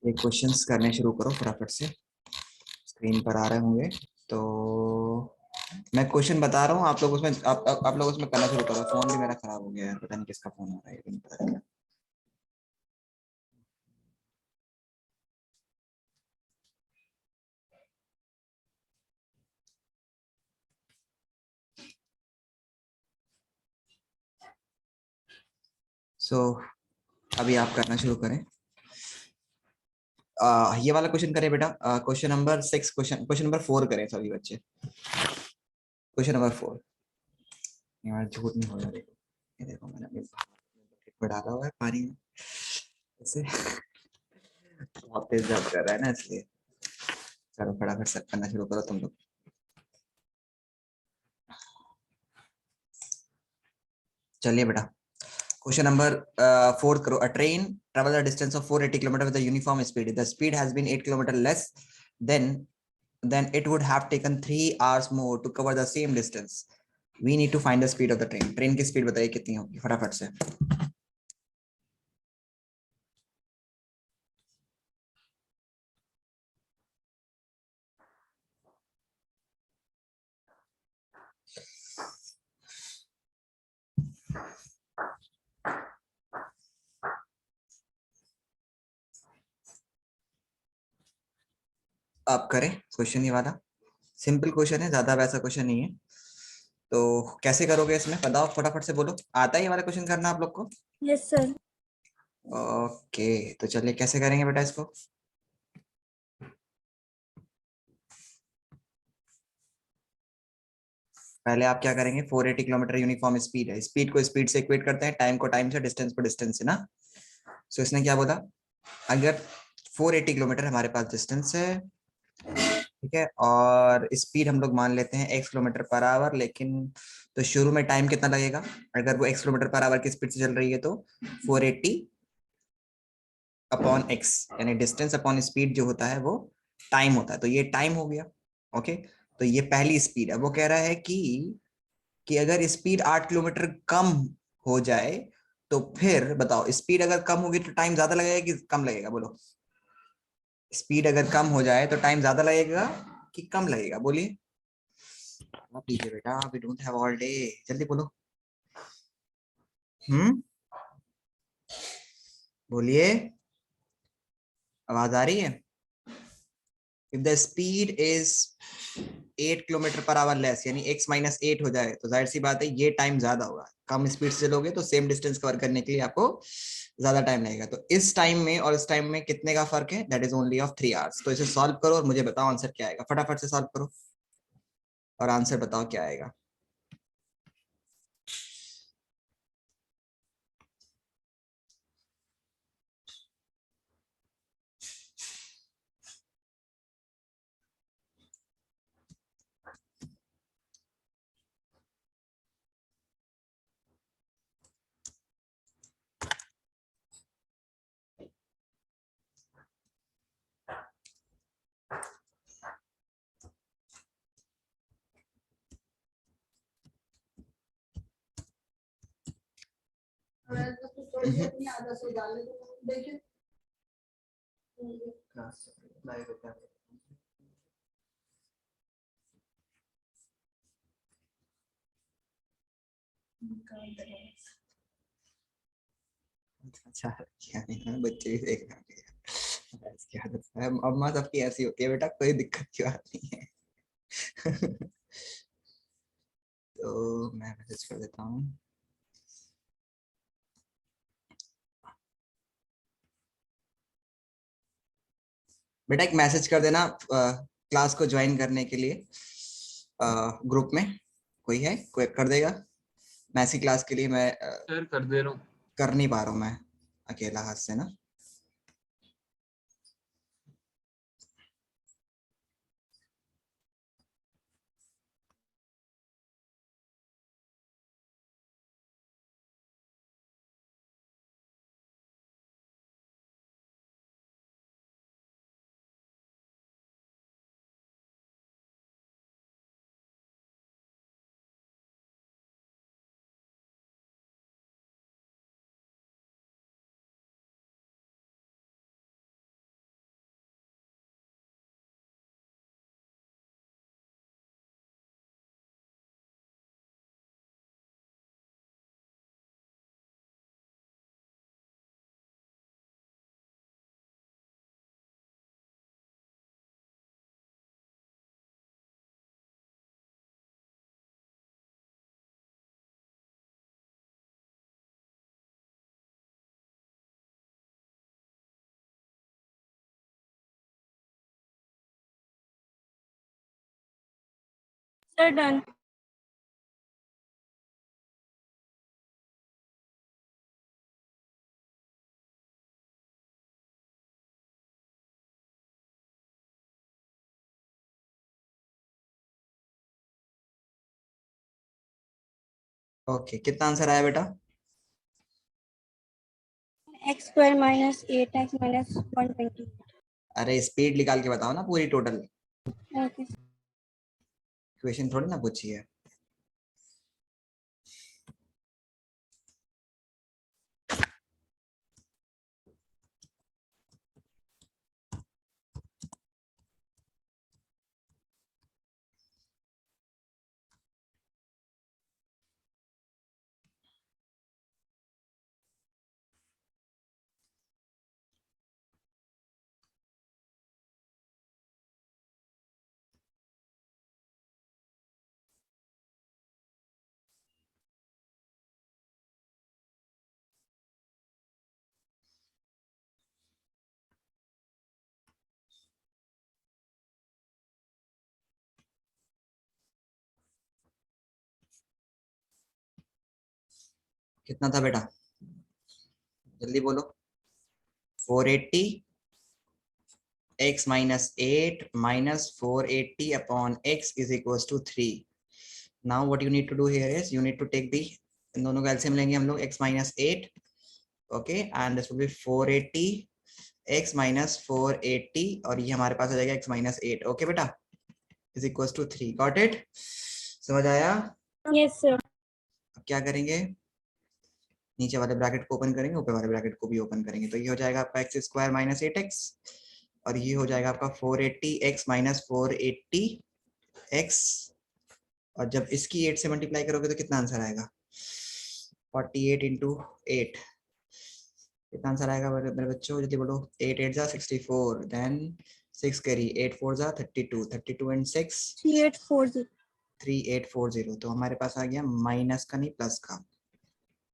ये क्वेश्चंस करने शुरू करो फटाफट से, स्क्रीन पर आ रहे होंगे। तो मैं क्वेश्चन बता रहा हूँ, आप लोग उसमें आप लोग उसमें करना शुरू करो। फोन भी मेरा खराब हो गया है, पता नहीं किसका फोन आ रहा है, ये भी नहीं पता चला। सो अभी आप करना शुरू करें। ये वाला क्वेश्चन करें बेटा, क्वेश्चन नंबर 6, क्वेश्चन नंबर 4 करें सभी बच्चे। Question number 4। यार झूठ नहीं हो रहा, देखो ये देखो मैंने अपने बकेट में डाला हुआ है पानी में, ऐसे बहुत तेज दर्द कर रहा है ना, इसलिए। चलो फटाफट से करना शुरू करो तुम लोग। चलिए बेटा, क्वेश्चन नंबर 4 करो। अ train travel a distance of 480 km with a uniform speed. The speed has been 8 km less than it would have taken 3 hours more to cover the same distance. We need to find the speed of the train. Train की speed बताइए कितनी होगी फटाफट से। आप करें question, ये वाला सिंपल क्वेश्चन है, ज्यादा वैसा क्वेश्चन नहीं है। तो कैसे करोगे इसमें बताओ, फटाफट से बोलो। आता है ये वाला क्वेश्चन करना आप लोग को? Yes sir. ओके, तो चलिए कैसे करेंगे बेटा इसको। पहले आप क्या करेंगे, 480 किलोमीटर यूनिफॉर्म स्पीड है, स्पीड को स्पीड से इक्वेट करते हैं, टाइम को टाइम से, डिस्टेंस को डिस्टेंस से ना। सो इसने क्या बोला, अगर 480 किलोमीटर हमारे पास डिस्टेंस है, ठीक है, और स्पीड हम लोग मान लेते हैं x किलोमीटर पर आवर, लेकिन तो शुरू में टाइम कितना लगेगा, अगर वो x किलोमीटर पर आवर की स्पीड से चल रही है तो 480 अपॉन x, यानी डिस्टेंस अपॉन स्पीड जो होता है वो टाइम होता है, तो ये टाइम हो गया। ओके, तो ये पहली स्पीड है। वो कह रहा है कि अगर स्पीड 8 किलोमीटर कम हो जाए तो फिर बताओ, स्पीड अगर कम होगी तो टाइम ज्यादा लगेगा कि कम लगेगा, बोलो। स्पीड अगर कम हो जाए तो टाइम ज्यादा लगेगा कि कम लगेगा, बोलिए। आप लीजिए बेटा, we don't have all day, जल्दी बोलो। बोलिए, आवाज आ रही है? If the speed is 8 kilometre per hour less, यानी x माइनस 8 हो जाए, तो जाहिर सी बात है ये टाइम ज्यादा होगा। कम स्पीड से चलोगे तो सेम डिस्टेंस कवर करने के लिए आपको ज्यादा टाइम लगेगा। तो इस टाइम में और इस टाइम में कितने का फर्क है, that is only of 3 hours. तो इसे सॉल्व करो और मुझे बताओ आंसर क्या आएगा। फटाफट से सॉल्व करो और आंसर बताओ क्या आएगा। अच्छा क्या नहीं है, बच्चे भी देख रहे हैं इसकी आदत है। अम्मा सबकी ऐसी होती है बेटा, कोई दिक्कत की बात नहीं है। तो मैं मैसेज कर देता हूँ। बेटा एक मैसेज कर देना क्लास को ज्वाइन करने के लिए, ग्रुप में कोई है, कोई कर देगा। मैं ऐसी क्लास के लिए मैं सर कर दे रहा हूँ। कर नहीं पा रहा हूँ मैं अकेला हाथ से ना। Sir done. ओके, कितना आंसर आया बेटा? X square minus 8x minus 120। अरे स्पीड निकाल के बताओ ना पूरी टोटल, ओके। क्वेश्चन थोड़ी ना पूछी है। कितना था बेटा, जल्दी बोलो। 480 x minus 8 minus 480 upon x is equals to 3. Now what you need to do here is you need to take the, इन दोनों का एलसीएम लेंगे हम लोग, x minus 8, okay, and this will be 480 x minus 480 और ये हमारे पास आ जाएगा x minus 8, okay बेटा, is equals to 3. Got it? समझ आया? Yes sir. अब क्या करेंगे, नीचे वाले ब्रैकेट को ओपन करेंगे, ऊपर वाले ब्रैकेट को भी ओपन करेंगे, तो ये हो जाएगा आपका एक्स स्क्वायर माइनस 8x और ये हो जाएगा आपका 480x माइनस 480x, और जब इसकी 8 से मल्टीप्लाई करोगे तो कितना आंसर आएगा, 48 इंटू 8, कितना आंसर आएगा मेरे बच्चों, जल्दी बोलो। 8 8 जा 64, देन 6 कैरी, 8 4 जा 32, 32 एंड 6 3840। 3840, तो हमारे पास आ गया माइनस का नहीं प्लस का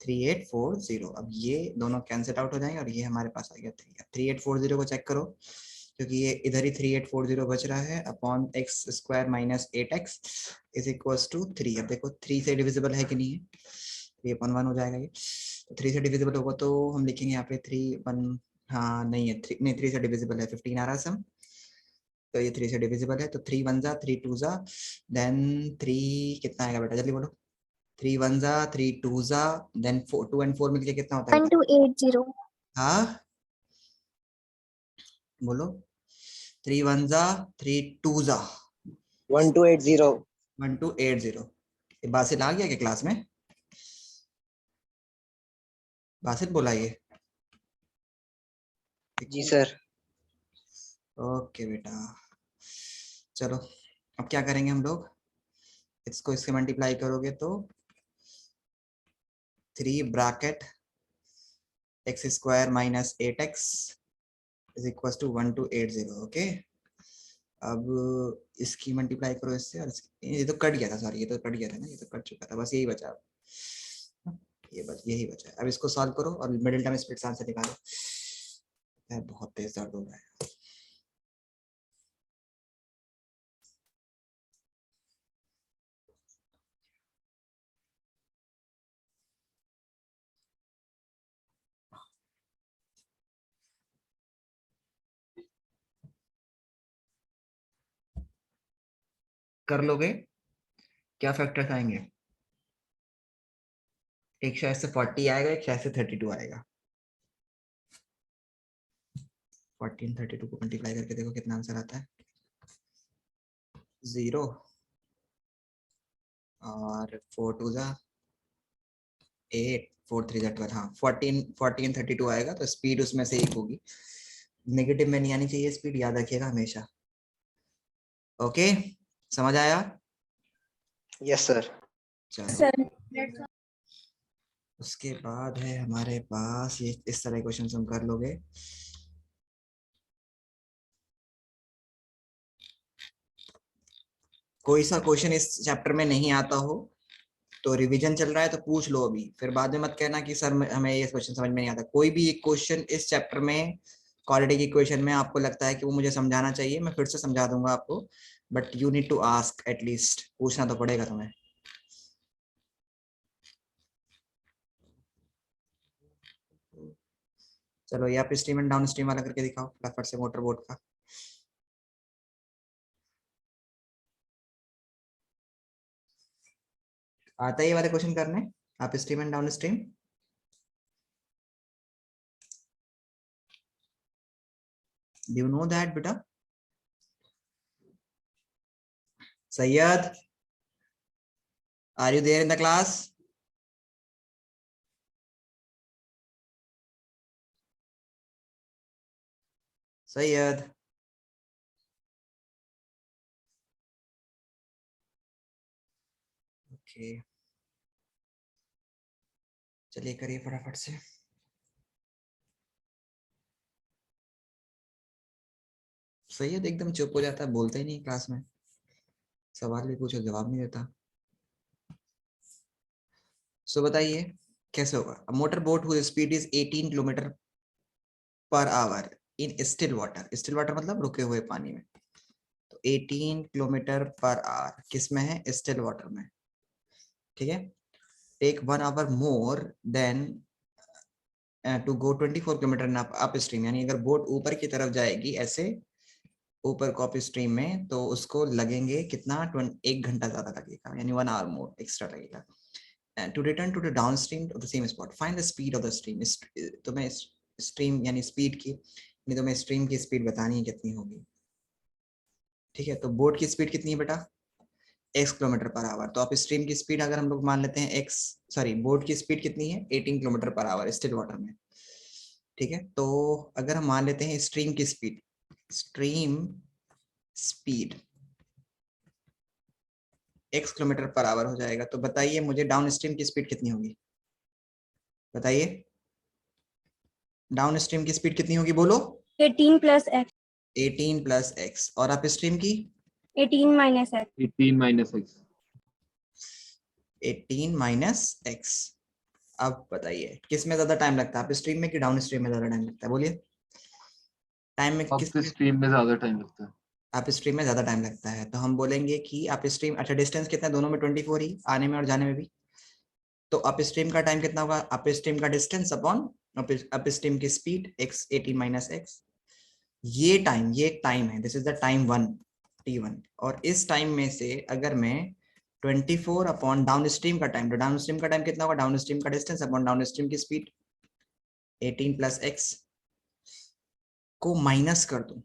3840। अब ये दोनों कैंसिल आउट हो जाएंगे और ये हमारे पास आ गया 3। अब 3840 को चेक करो, क्योंकि ये इधर ही 3840 बच रहा है, upon x square minus 8x is equals to 3। अब देखो 3 से डिविजिबल है कि नहीं है, 3/1 हो जाएगा ये, तो 3 से डिविजिबल होगा तो हम लिखेंगे यहाँ पे 3/1, हाँ नहीं है 3, नहीं 3 से डिविजिबल है, 15 आ रहा है सम, तो ये 3 से डिविजिबल है, तो 3 1 जा 3 2 जा, देन 3 कितना आएगा बेटा, जल्दी बोलो। 3 1 जा 3 2 जा, देन 4 2 एंड 4 मिलके कितना होता है बेटा? 1280। हाँ बोलो। 3 1 जा 3 2 जा 1280। 1280। ये बासित आ गया क्या क्लास में? बासित बोला ये? जी सर। ओके बेटा, चलो अब क्या करेंगे हम लोग, इसको इससे मल्टीप्लाई करोगे तो 3 bracket x square minus 8x is equal to 1280, okay. अब इसकी मल्टीप्लाई करो इससे, और ये तो कट गया था, सॉरी ये तो कट गया था ना, ये तो कट चुका था, बस यही बचा अब, ये बस यही बचा है। अब इसको सॉल्व करो और मिडिल टर्म स्प्लिट आंसर निकालो। बहुत तेज दर्द हो रहा है। कर लोगे? क्या फैक्टर्स आएंगे? एक शायद से 40 आएगा, एक शायद से 32 आएगा। 14 32 को मल्टीप्लाई करके देखो कितना आंसर आता है, 0 और 4 2 जा 8, 4 3 जा 12, हाँ 14 32 आएगा, तो स्पीड उसमें से एक होगी, नेगेटिव में नहीं आनी चाहिए स्पीड, याद रखिएगा हमेशा। ओके, समझ आया? Yes sir. चलो सर उसके बाद है हमारे पास ये, इस तरह क्वेश्चन हम कर लोगे। कोई सा क्वेश्चन इस चैप्टर में नहीं आता हो तो रिवीजन चल रहा है तो पूछ लो अभी, फिर बाद में मत कहना कि सर हमें ये क्वेश्चन समझ में नहीं आता। कोई भी एक क्वेश्चन इस चैप्टर में क्वाड्रेटिक इक्वेशन में आपको लगता है कि वो मुझे समझाना चाहिए, मैं फिर से समझा दूंगा आपको, but you need to ask, at least पूछना तो पड़ेगा तुम्हें। चलो ये आप स्ट्रीम एंड डाउन स्ट्रीम वाला करके दिखाओ फटाफट से, मोटर बोट का। आता है ये वाले क्वेश्चन करने upstream and downstream? Do you know that बेटा? Syed, are you there in the class? Syed, okay चलिए करिए फटाफट से। सैयद एकदम चुप हो जाता है, बोलता ही नहीं क्लास में, सवाल भी पूछो जवाब नहीं देता। सो बताइए कैसे होगा? Motor boat whose speed is 18 kilometre per hour in still water. Still water मतलब रुके हुए पानी में। तो 18 किलोमीटर पर आवर किस में है? स्टिल वाटर में, ठीक है। Take 1 hour more than to go 24 kilometre up stream, यानी अगर बोट ऊपर की तरफ जाएगी ऐसे ऊपर को अप स्ट्रीम में, तो उसको लगेंगे कितना? 1 घंटा ज्यादा लगेगा, यानी 1 आवर मोर एक्स्ट्रा लगेगा। to return to the downstream of the same spot, find the speed of the stream। तुम्हें स्ट्रीम यानी स्पीड की, यानी तुम्हें स्ट्रीम की स्पीड बतानी है कितनी होगी, ठीक है। तो बोट की स्पीड कितनी है बेटा? x kilometre per our. तो आप स्ट्रीम की स्पीड अगर हम लोग मान लेते हैं x, सॉरी बोट की स्पीड कितनी है? 18 kilometre per our still water में, ठीक है। तो अगर हम मान लेते हैं स्ट्रीम की speed, stream speed x kilometre per our हो जाएगा, तो बताइए मुझे डाउन स्ट्रीम की स्पीड कितनी होगी? बताइए डाउन स्ट्रीम की स्पीड कितनी होगी, बोलो। 18 plus x, 18 प्लस एक्स। और अप स्ट्रीम की 18 minus x, 18 minus x. 18 minus x. अब बताइए किस में ज्यादा टाइम लगता है, अप स्ट्रीम में कि डाउन स्ट्रीम में ज्यादा टाइम लगता है? बोलिए टाइम में अब किस तो स्ट्रीम में ज्यादा टाइम लगता है। अप स्ट्रीम में ज्यादा टाइम लगता है। तो हम बोलेंगे कि अप स्ट्रीम, अच्छा डिस्टेंस कितना है दोनों में? 24 ही, आने में और जाने में भी। तो अप स्ट्रीम का टाइम कितना होगा? अप स्ट्रीम का डिस्टेंस अपॉन अप स्ट्रीम की स्पीड x, 18 माइनस एक्स। ये टाइम, ये एक टाइम है, this is the time 1 t1। और इस टाइम में से अगर मैं 24 अपॉन डाउन स्ट्रीम का टाइम, तो डाउन स्ट्रीम का टाइम कितना होगा? डाउन स्ट्रीम का डिस्टेंस अपॉन डाउन स्ट्रीम की स्पीड 18 प्लस एक्स को माइनस कर दूं,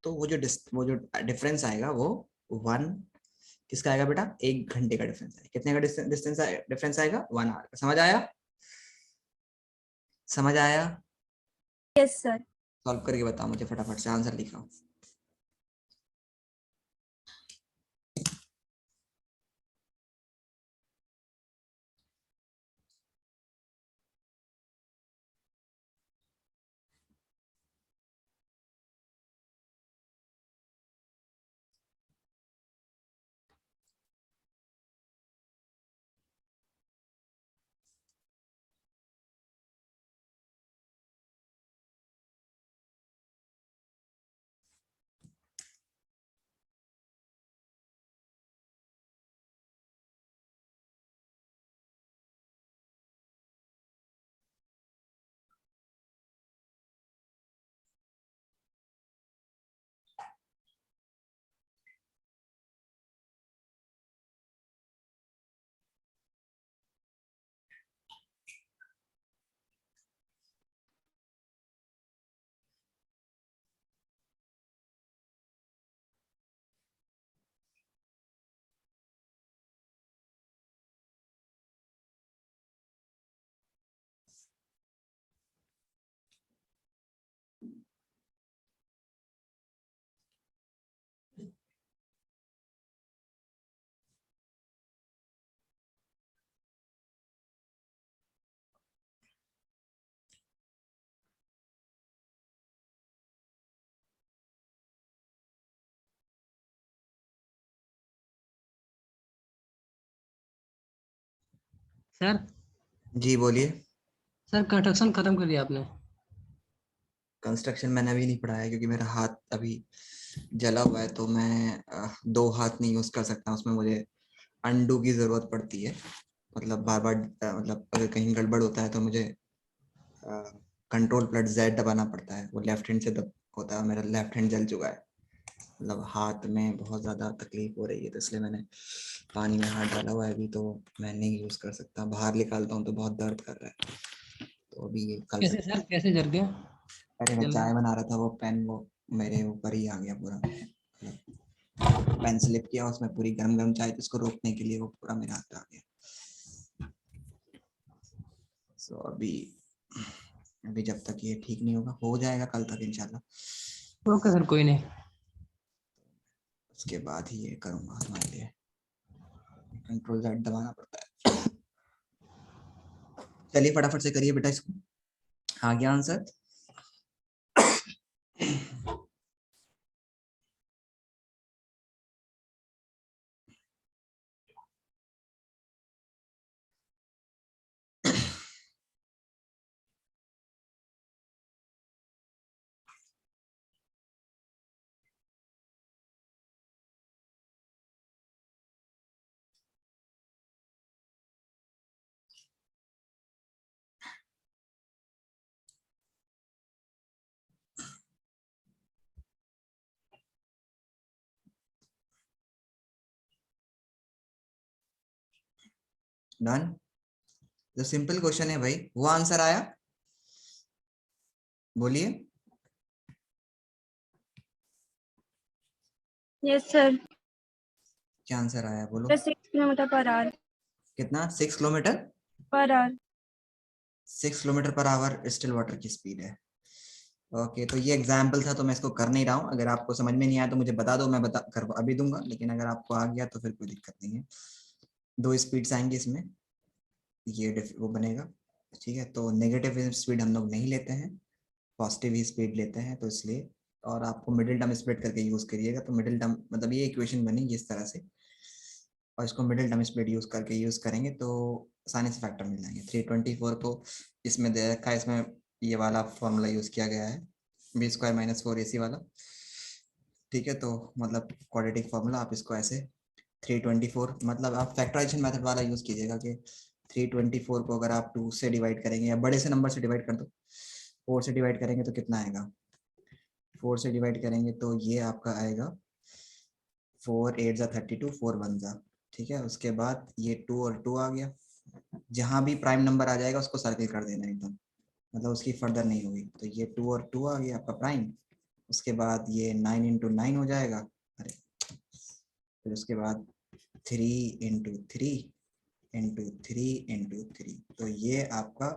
तो वो जो डिफरेंस आएगा वो 1, किसका आएगा बेटा? 1 घंटे का डिफरेंस आएगा। कितने का डिफरेंस आएगा? 1 आवर का। समझ आया? समझ आया? yes sir। सॉल्व करके बताओ मुझे फटाफट से, आंसर लिखाओ। सर जी बोलिए। सर कंस्ट्रक्शन खत्म कर दिया आपने? कंस्ट्रक्शन मैंने अभी नहीं पढ़ाया क्योंकि मेरा हाथ अभी जला हुआ है, तो मैं 2 हाथ नहीं यूज कर सकता, उसमें मुझे अंडू की जरूरत पड़ती है। मतलब बार बार मतलब अगर कहीं गड़बड़ होता है तो मुझे कंट्रोल प्लस जेड दबाना पड़ता है, वो लेफ्ट हैंड से दब होता है, मेरा लेफ्ट हैंड जल चुका है, मतलब हाथ में बहुत ज्यादा तकलीफ हो रही है, तो इसलिए मैंने पानी में हाथ डाला हुआ है अभी, तो मैं नहीं यूज कर सकता, बाहर निकालता हूँ तो बहुत दर्द कर रहा है, तो अभी ये कल कैसे सर, कैसे जल गया? अरे मैं चाय बना रहा था, वो पेन वो मेरे ऊपर ही आ गया पूरा, पेन स्लिप किया, उसमें पूरी गरम गरम चाय थी, उसको रोकने के लिए वो पूरा मेरे हाथ पे आ गया। सो अभी जब तक ये ठीक नहीं होगा, हो जाएगा कल तक इंशाल्लाह, ओके सर, कोई नहीं। उसके बाद ही ये करूंगा तुम्हारे लिए, कंट्रोल जेड दबाना पड़ता है। चलिए फटाफट से करिए बेटा इसको। आ गया आंसर? डन। जो सिंपल क्वेश्चन है भाई, वो आंसर आया, बोलिए। Yes sir. क्या आंसर आया बोलो? 6 किलोमीटर पर आवर। कितना? 6 kilometre per our. 6 kilometre per our still water की स्पीड है। ओके, तो ये एग्जाम्पल था, तो मैं इसको कर नहीं रहा हूँ, अगर आपको समझ में नहीं आया तो मुझे बता दो, मैं बता कर अभी दूंगा, लेकिन अगर आपको आ गया तो फिर कोई दिक्कत नहीं है। 2 स्पीड्स आएंगी इसमें, ये वो बनेगा, ठीक है। तो नेगेटिव स्पीड हम लोग नहीं लेते हैं, पॉजिटिव ही स्पीड लेते हैं, तो इसलिए, और आपको मिडिल टर्म स्प्लिट करके यूज करिएगा, तो मिडिल टर्म मतलब ये इक्वेशन बनेगी इस तरह से, और इसको मिडिल टर्म स्प्लिट यूज करके यूज करेंगे तो आसानी से फैक्टर मिल जाएंगे। 324 को इसमें दे रखा है, इसमें ये वाला फॉर्मूला यूज किया गया है, b² - 4ac वाला, ठीक है। तो मतलब क्वाड्रेटिक फॉर्मूला, आप इसको ऐसे 324, मतलब आप फैक्टराइजेशन मेथड वाला यूज कीजिएगा कि 324 को अगर आप 2 से डिवाइड करेंगे या बड़े से नंबर से डिवाइड कर दो, 4 से डिवाइड करेंगे तो कितना आएगा, 4 से डिवाइड करेंगे तो ये आपका आएगा 4 8 जा 32, 4 1 जा, ठीक है। उसके बाद ये 2 और 2 आ गया, जहां भी प्राइम नंबर आ जाएगा उसको सर्किल कर देना एकदम, मतलब उसकी फर्दर नहीं होगी, तो ये 2 और 2 आ गया आपका प्राइम। उसके बाद ये 9 इंटू 9 हो जाएगा, अरे फिर उसके बाद 3 इंटू 3 इंटू 3 इंटू 3, तो ये आपका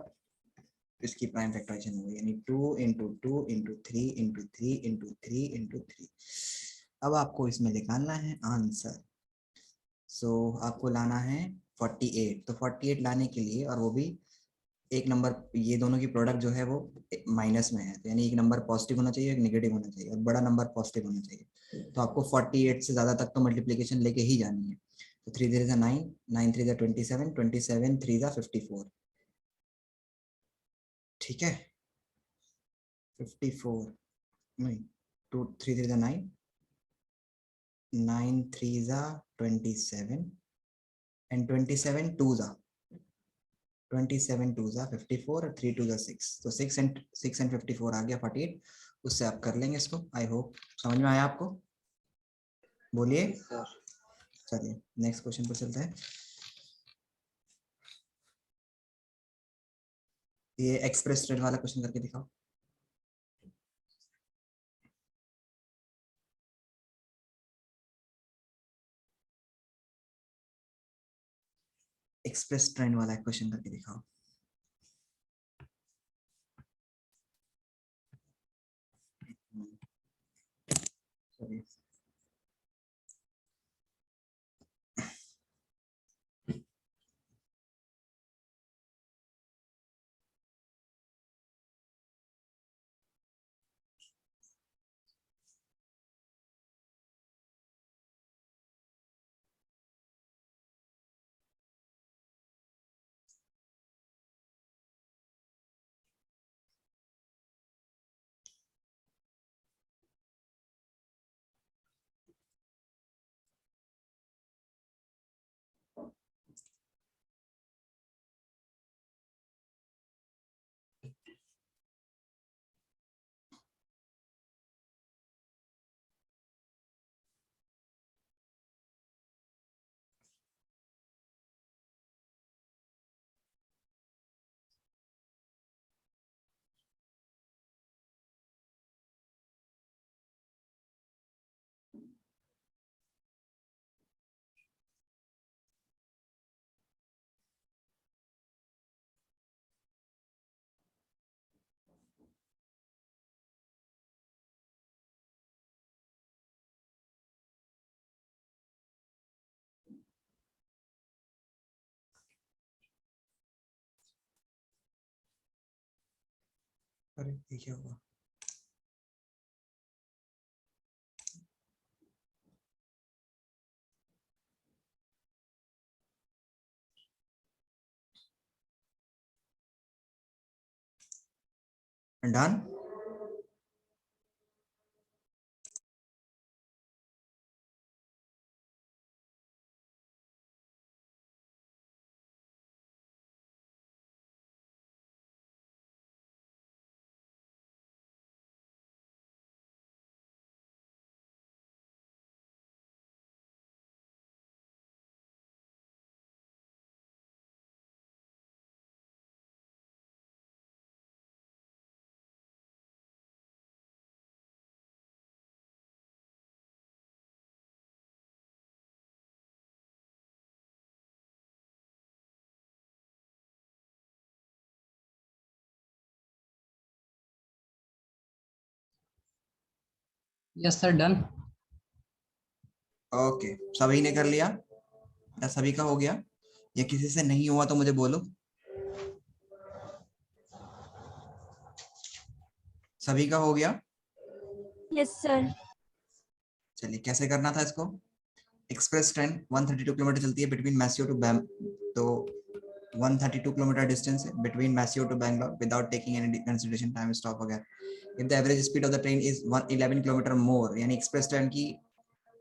इसकी प्राइम फैक्टराइजेशन होगी, यानी 2 into 2 into 3 into 3 into 3 into 3। अब आपको इसमें निकालना है आंसर, सो आपको लाना है 48, तो 48 लाने के लिए, और वो भी एक नंबर, ये दोनों की प्रोडक्ट जो है वो माइनस में है, तो यानी एक नंबर पॉजिटिव होना चाहिए, एक नेगेटिव होना चाहिए, और बड़ा नंबर पॉजिटिव होना चाहिए, तो आपको 48 से ज्यादा तक तो मल्टीप्लीकेशन लेके ही जानी है। तो 3 3 9, 9 3 27, 27 3 54, ठीक है। 54 नहीं, 2 3 3 9, 9 3 27, एंड 27 2 27 2 54 और 3 2 6, तो 6 एंड 54 आ गया 48, उससे आप कर लेंगे इसको। आई होप समझ में आया आपको, बोलिए। सर। चलिए नेक्स्ट क्वेश्चन पर चलते हैं। ये एक्सप्रेस ट्रेन वाला क्वेश्चन करके दिखाओ। एक्सप्रेस ट्रेन वाला क्वेश्चन करके दिखाओ। चलिए अरे ये क्या हुआ? Done. Yes sir done. Okay, सभी ने कर लिया या सभी का हो गया या किसी से नहीं हुआ तो मुझे बोलो। सभी का हो गया? Yes sir. चलिए कैसे करना था इसको। एक्सप्रेस ट्रेन 132 किलोमीटर चलती है बिटवीन मैस्यो टू बैम, तो 132 किलोमीटर डिस्टेंस है between Mysore to Bangalore without taking any consideration time stop वगैरह। If the average speed of the train is 11 kilometre more, यानी एक्सप्रेस ट्रेन की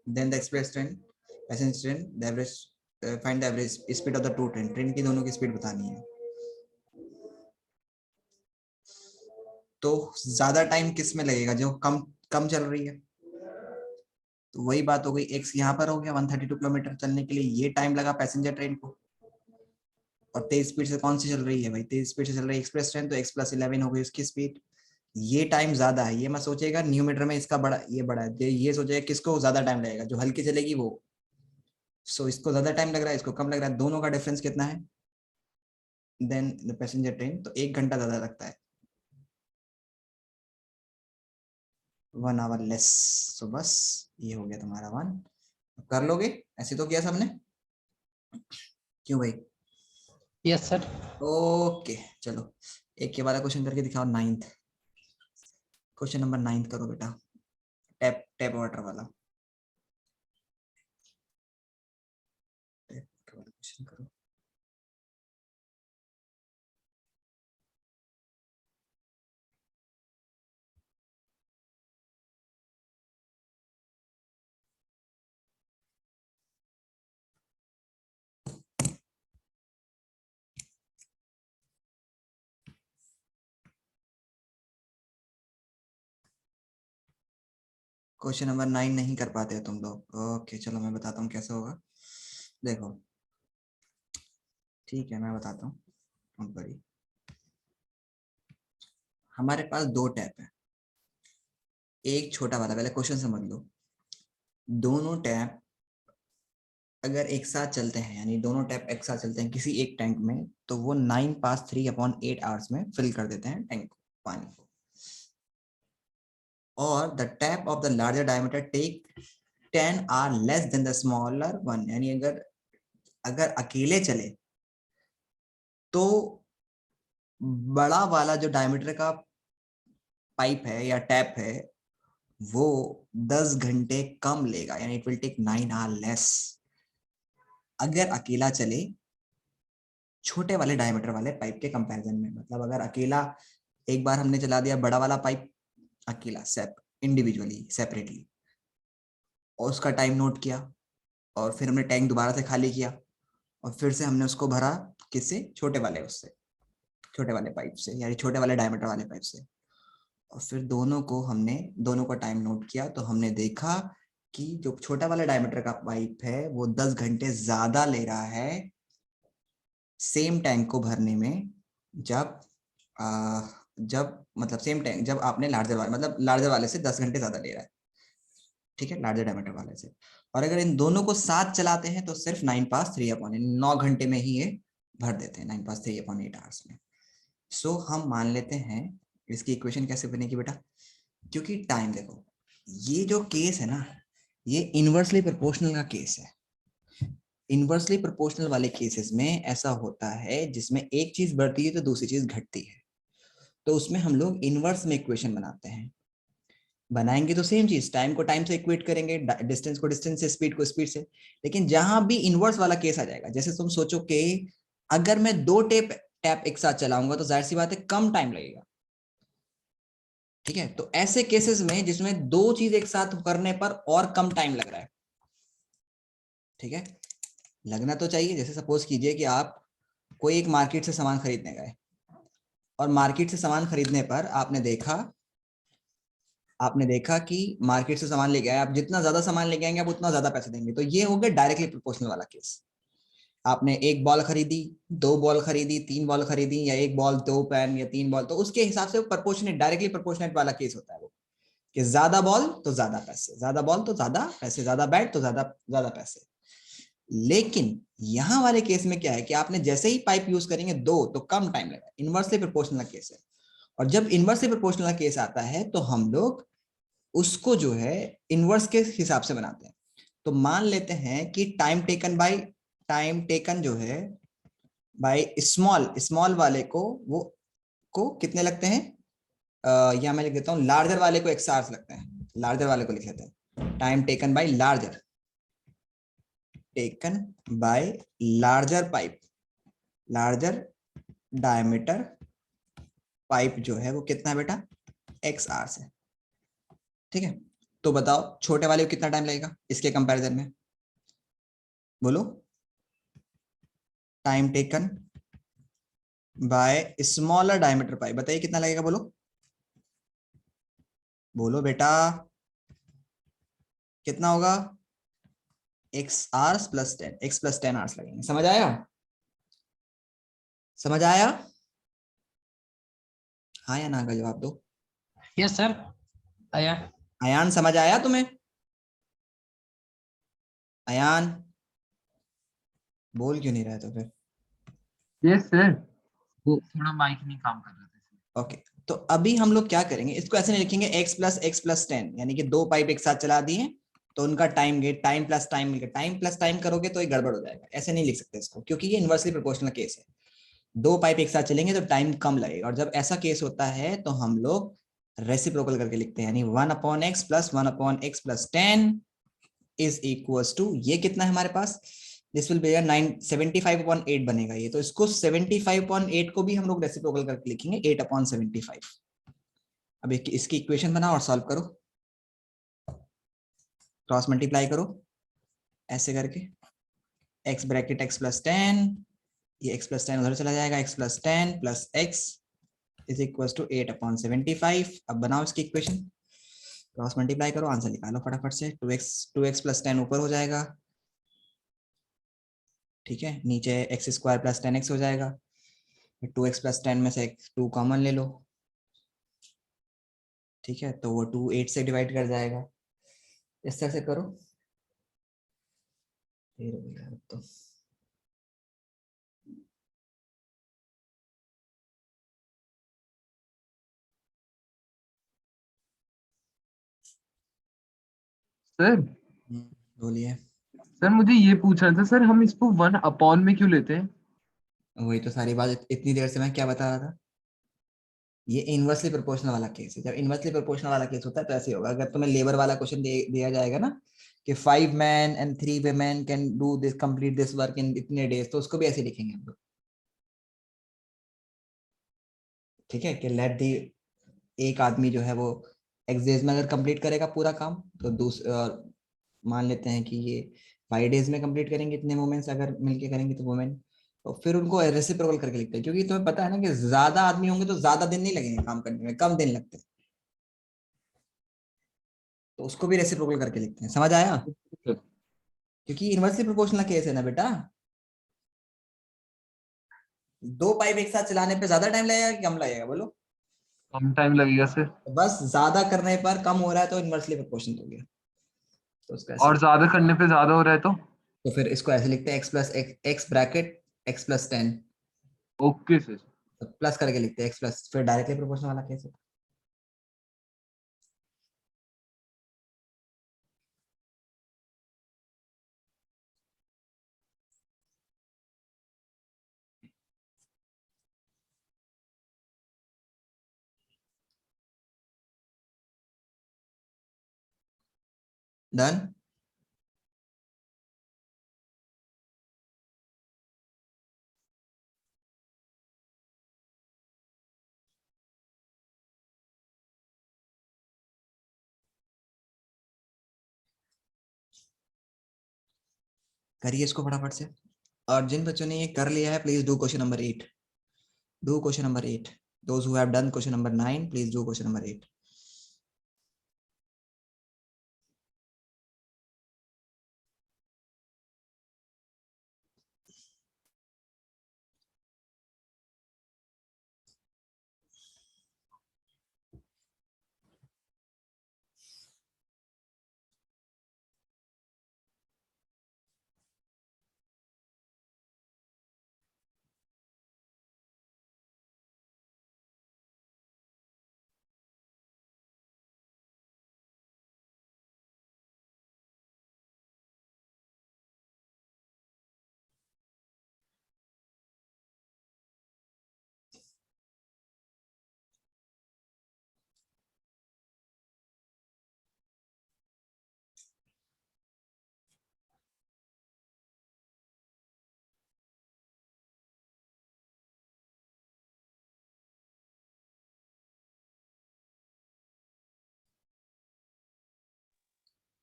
then the express train passenger train, the average find the average speed of the two train, train की दोनों की speed बतानी है। तो ज्यादा टाइम किस में लगेगा? जो कम कम चल रही है। तो वही बात हो गई, एक्स यहाँ पर हो गया 132 किलोमीटर चलने के लिए ये टाइम लगा पैसेंजर ट्रेन को, और तेज स्पीड से कौन सी चल रही है भाई? तेज स्पीड से चल रही है एक्सप्रेस ट्रेन, तो x प्लस 11 हो गई उसकी स्पीड। ये टाइम ज्यादा है, ये मत सोचेगा न्यूमीटर में इसका बड़ा ये बड़ा है, ये सोचेगा किसको ज्यादा टाइम लगेगा, जो हल्की चलेगी वो। सो इसको ज्यादा टाइम लग रहा है, इसको कम लग रहा है, दोनों का डिफरेंस कितना है? देन द पैसेंजर ट्रेन, तो 1 घंटा ज्यादा लगता है, 1 आवर लेस। सो बस ये हो गया तुम्हारा 1। कर लोगे? ऐसे तो किया सबने, क्यों भाई? Yes sir. ओके चलो एक के बाद क्वेश्चन करके दिखाओ। 9th क्वेश्चन, नंबर 9 करो बेटा, टैप टैप वाटर वाला। टैप वाला क्वेश्चन करो। क्वेश्चन नंबर 9 नहीं कर पाते हो तुम लोग? ओके चलो मैं बताता हूँ कैसे होगा। देखो ठीक है मैं बताता हूँ, डोंट वरी। हमारे पास 2 टैप है, एक छोटा वाला, पहले क्वेश्चन समझ लो। दोनों टैप अगर एक साथ चलते हैं, यानी दोनों टैप एक साथ चलते हैं किसी एक टैंक में, तो वो 9/3/8 आवर्स में फिल कर देते हैं टैंक को, पानी को। और the tap of the larger diameter take 10 hour less than the smaller one, यानी अगर अगर अकेले चले तो बड़ा वाला जो डायमीटर का पाइप है या टैप है वो 10 घंटे कम लेगा, यानी it will take 9 hour less. अगर अकेला चले छोटे वाले डायमीटर वाले पाइप के कंपैरिजन में, मतलब अगर अकेला एक बार हमने चला दिया बड़ा वाला पाइप अकेला इंडिविजुअली सेपरेटली, और उसका टाइम नोट किया, और फिर हमने टैंक दोबारा से खाली किया, और फिर से हमने उसको भरा किससे? छोटे वाले उससे, छोटे वाले पाइप से, यानी छोटे वाले डायमीटर वाले पाइप से, और फिर दोनों का टाइम नोट किया, तो हमने देखा कि जो छोटा वाला डायमीटर का पाइप है वो 10 घंटे ज्यादा ले रहा है सेम टैंक को भरने में, जब मतलब सेम टैंक जब आपने लार्जर वाले से 10 घंटे ज्यादा ले रहा है, ठीक है, लार्जर डायमीटर वाले से। और अगर इन दोनों को साथ चलाते हैं तो सिर्फ 9 घंटे में ही ये भर देते हैं, 9/3/8 आवर्स में। सो हम मान लेते हैं, इसकी इक्वेशन कैसे बनेगी बेटा? क्योंकि टाइम देखो, ये जो केस है ना, ये इनवर्सली प्रोपोर्शनल का केस है। इनवर्सली प्रोपोर्शनल वाले केसेस में ऐसा होता है जिसमें एक चीज बढ़ती है तो दूसरी चीज घटती है। तो उसमें हम लोग इनवर्स में इक्वेशन बनाते हैं। बनाएंगे तो सेम चीज, टाइम को टाइम से इक्वेट करेंगे, डिस्टेंस को डिस्टेंस से, स्पीड को स्पीड से। लेकिन जहां भी इनवर्स वाला केस आ जाएगा, जैसे तुम सोचो कि अगर मैं 2 टैप एक साथ चलाऊंगा तो जाहिर सी बात है कम टाइम लगेगा। ठीक है, तो ऐसे केसेस में जिसमें 2 चीज एक साथ करने पर और कम टाइम लग रहा है, ठीक है, लगना तो चाहिए। जैसे सपोज कीजिए कि आप कोई एक मार्केट से सामान खरीदने गए, और मार्केट से सामान खरीदने पर आपने देखा कि मार्केट से सामान लेके आए, आप जितना ज्यादा सामान लेके आएंगे आप उतना ज्यादा पैसे देंगे। तो ये हो गया डायरेक्टली प्रोपोर्शनल वाला केस। आपने 1 बॉल खरीदी, 2 बॉल खरीदी, 3 बॉल खरीदी, या 1 बॉल 2 पेन या 3 बॉल, तो उसके हिसाब से प्रोपोर्शनेट, डायरेक्टली प्रोपोर्शनेट वाला केस होता है वो, कि ज्यादा बॉल तो ज्यादा पैसे, ज्यादा बॉल तो ज्यादा पैसे, ज्यादा बैट तो ज्यादा ज्यादा पैसे। लेकिन यहां वाले केस में क्या है कि आपने जैसे ही पाइप यूज करेंगे 2 तो कम टाइम लगेगा, इनवर्सली प्रोपोर्शनल केस है। और जब इनवर्सली प्रोपोर्शनल केस आता है तो हम लोग उसको जो है इनवर्स के हिसाब से बनाते हैं। तो मान लेते हैं कि टाइम टेकन जो है बाय स्मॉल स्मॉल वाले को, वो को कितने लगते हैं, या मैं लिख देता हूं लार्जर वाले को एक्स आवर्स लगते हैं, लार्जर वाले को लिख लेते हैं time taken by larger pipe, larger diameter pipe जो है वो कितना है बेटा, एक्स आवर्स है। ठीक है, तो बताओ छोटे वाले को कितना टाइम लगेगा इसके कंपैरिजन में, बोलो। Time taken by smaller diameter pipe, बताइए कितना लगेगा, बोलो बोलो बेटा, कितना होगा, x hours plus 10, x plus 10 hours लगेंगे। समझ आया, समझ आया, हाँ या ना का जवाब दो। Yes, sir. आया. अयान समझ आया तुम्हें, अयान बोल क्यों नहीं रहा तो फिर। यस सर, वो थोड़ा माइक नहीं काम कर रहा था। ओके, तो अभी हम लोग क्या करेंगे, इसको ऐसे नहीं लिखेंगे x प्लस 10, यानी कि 2 पाइप एक साथ चला दिए तो उनका टाइम गेट, टाइम प्लस टाइम मिलकर, टाइम प्लस टाइम करोगे तो ये गड़बड़ हो जाएगा, ऐसे नहीं लिख सकते इसको, क्योंकि ये इनवर्सली प्रोपोर्शनल केस है। 2 पाइप एक साथ चलेंगे तो टाइम कम लगेगा, और जब ऐसा केस होता है तो हम लोग रेसिप्रोकल करके लिखते हैं, यानी 1/x plus 1/x plus 10 is equals to, ये कितना है हमारे पास, दिस विल बी 75/8 बनेगा ये, तो इसको 75/8 को भी हम लोग रेसिप्रोकल करके लिखेंगे 8/75। अब इसकी इक्वेशन बनाओ और सॉल्व करो, क्रॉस मल्टीप्लाई करो ऐसे करके, x ब्रैकेट x प्लस 10, ये x प्लस 10 उधर चला जाएगा, x plus 10 plus x is equal to 8/75। अब बनाओ इसकी इक्वेशन, क्रॉस मल्टीप्लाई करो, आंसर निकालो फटाफट से, 2x प्लस 10 ऊपर हो जाएगा, ठीक है, नीचे एक्स स्क्वायर प्लस 10x हो जाएगा, 2x प्लस 10 में से 2 कॉमन ले लो, ठीक है, तो वो 2 8 से डिवाइड कर जाएगा, इस तरह से करो, फिर हो गया तो। सर बोलिए, सर मुझे ये पूछना था सर, हम इसको 1 अपॉन में क्यों लेते हैं? वही तो सारी बात इतनी देर से मैं क्या बता रहा था, ये इनवर्सली प्रोपोर्शनल वाला केस है। जब इनवर्सली प्रोपोर्शनल वाला केस होता है तो ऐसे होगा, अगर तुम्हें लेबर वाला क्वेश्चन दिया जाएगा ना कि 5 men and 3 women can do this, complete this work in इतने डेज, तो उसको भी ऐसे लिखेंगे हम लोग, ठीक है, कि लेट दी, एक आदमी जो है वो एक्स डेज में अगर कंप्लीट करेगा पूरा काम, तो दूसरा मान लेते हैं कि ये 5 डेज में कंप्लीट करेंगे, इतने वुमेन्स अगर मिलके करेंगे तो वुमेन, तो फिर उनको रेसिप्रोकल करके लिखते हैं, क्योंकि तुम्हें पता है ना कि ज्यादा आदमी होंगे तो ज्यादा दिन नहीं लगेंगे काम करने में, कम दिन लगते हैं, तो उसको भी रेसिप्रोकल करके लिखते हैं। समझ आया, क्योंकि इनवर्सली प्रोपोर्शनल केस है ना बेटा, 2 पाइप एक साथ चलाने पे ज्यादा टाइम लगेगा कि कम लगेगा, बोलो। कम टाइम लगेगा सर। तो बस ज्यादा करने पर कम हो रहा है तो इनवर्सली प्रोपोर्शनल हो गया, तो उसका ऐसे और ज्यादा करने पे ज्यादा हो रहा है तो फिर इसको ऐसे लिखते हैं x bracket x plus 10, okay sir. तो प्लस करके लिखते हैं एक्स प्लस, फिर डायरेक्टली प्रोपोर्शनल वाला केस होता है। डन। करिए इसको फटाफट से। और जिन बच्चों ने ये कर लिया है please do question number 8। Do question number 8। Those who have done question number 9 please do question number 8।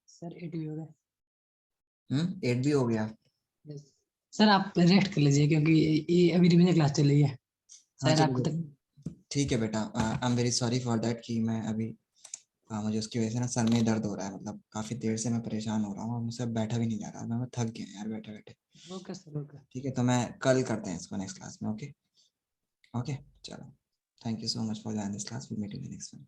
Sir 8 भी हो गया। 8 भी हो गया। Yes. सर आप रेस्ट कर लीजिए क्योंकि ये अभी रिवीजन क्लास चल रही है। हाँ सर आपको चलो ठीक है बेटा। I am very sorry for that कि मैं अभी मुझे उसकी वजह से ना सर में दर्द हो रहा है। मतलब काफी देर से मैं परेशान हो रहा हूँ और मुझसे बैठा भी नहीं जा रहा। मैं थक गया यार बैठे बैठे। Okay sir okay. ठीक है तो मैं कल करते हैं इसको नेक्स्ट क्लास में। ओके ओके चलो thank you so much for joining this class. Will meet in the next one.